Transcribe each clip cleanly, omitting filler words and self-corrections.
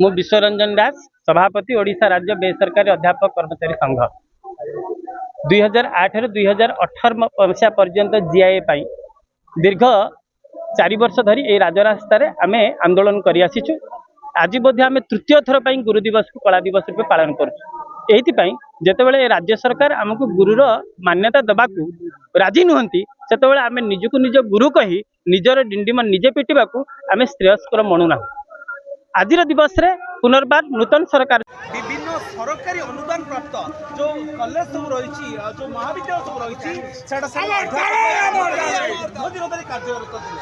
मु विश्वरंजन दास सभापति ओडिशा राज्य बेसरकारी अध्यापक कर्मचारी संघ 2008 रु 2018 मसीहा पर्यंत जीआईए पाई दीर्घ 4 वर्ष धरी ए राजरास्ता रे आमे आंदोलन करि आसीछु। आज बोधे आमे तृतीय थर पाई गुरु दिवस को कला दिवस रूप पालन करूँ। एहिपाई जितेबाला राज्य सरकार आमको गुरुर मान्यता देवाकू राजी नुहंती सेतेबाला आमे निजको निज गुरु कही निजर डिंडिम निजे पिटिबा को आमे श्रेयस्कर मनुना। आज दिवस रे पुनर्बार नूतन सरकार विभिन्न सरकारी अनुदान प्राप्त जो कॉलेज सब रही जो महाविद्यालय सब रही कार्यरत थे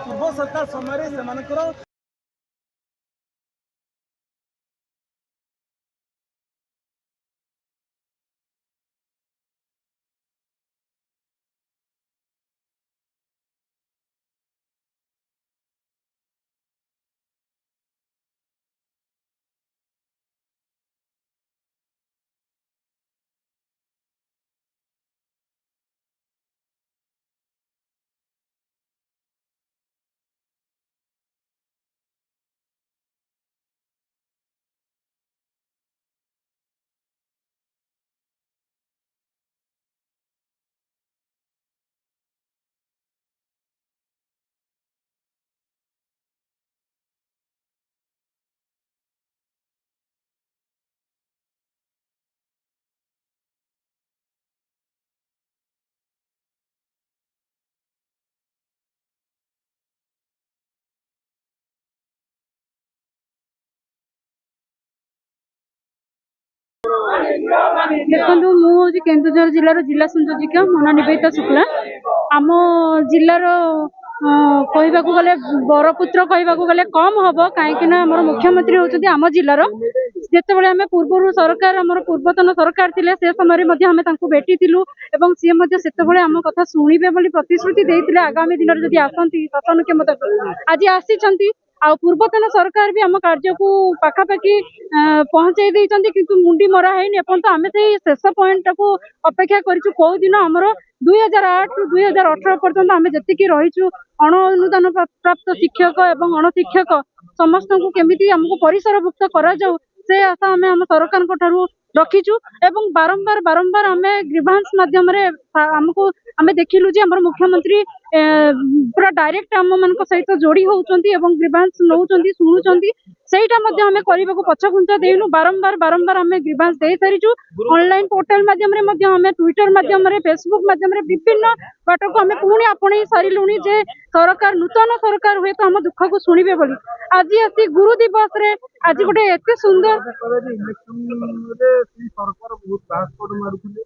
पूर्व सरकार समय देखो मुझे केन्दुझर जिलार जिला संयोजिका मना निवेदिता शुक्ला आम जिलार कहवाक गले बरपुत्र कहवाक गले कम हम कहीं आम मुख्यमंत्री होती आम जिलार जितेबाला आम पूर्व सरकार आम पूर्वतन सरकार थे से समय आम भेटी सी से आम कथा शुणे प्रतिश्रुति देते आगामी दिन में जब आसती शासन क्षमता आज आसी आ पूर्वतन सरकार भी आम कार्य को पाखापाखि पहुंचाई देती किंतु मुंडी मरा है आम से शेष पॉइंट को अपेक्षा करूँ कौ दिन आमर 2008 रु 2018 पर्यंत आम जी रहीचु अण अनुदान प्राप्त शिक्षक एवं अणशिक्षक समस्त को केमिति आमको परिसरभुक्त करा जाऊ से आशा आम सरकार रखीचु एवं बारंबार बारंबार आम ग्रीवांस माध्यम आमको आम देखिलु जे हमर मुख्यमंत्री पूरा डायरेक्ट आम मान सहित जोड़ी होउचंती एवं ग्रीवांस नौचंती सुनुचंती सेटा मध्ये आमे करिबाको पछखुंचा देइनु बारंबार बारंबार आमे ग्रीवांस दे सारिचु ऑनलाइन पोर्टल माध्यम रे मध्ये आमे ट्विटर माध्यम रे फेसबुक माध्यम रे विभिन्न बाट को आमे पुणी आपणे सारिलुनी जे सरकार नूतन सरकार हुए तो आम दुख को शुणिबे बोली आज आसी गुरु दिवस रे आज गोटे एते सुंदर सरकार बहुत पासपोर्ट मारुथिले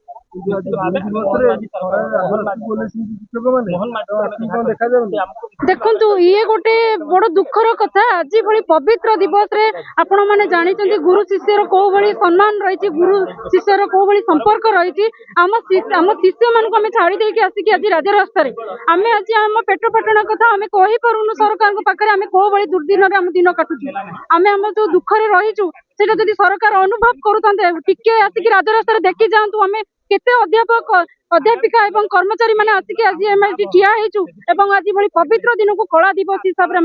देखु ये गोटे बड़ दुखर कथा आज भली पवित्र दिवस रे आपण माने जानिचंती गुरु शिष्यर को भली सम्मान रही गुरु शिष्यर को भली संपर्क रही आम शिष्य मान को छाड़ी देके आसिक आज राजरास्ता रे आम आज आम पेट पाटण कथा आम कही पारुनु सरकार पाखे आम को भली दुर्दिन रे आम दिन काटुचु आम आम जो दुखरे रहीचु सेटा जदि सरकार अनुभव करूथांते टिके आसिक राजरास्ता रे देखि जांतु आम केते अध्यापक अध्यापिका एवं कर्मचारी माने आसिक आज एम ठिया हेचु एवं आज भली पवित्र दिन को कला दिवस हिसाब रे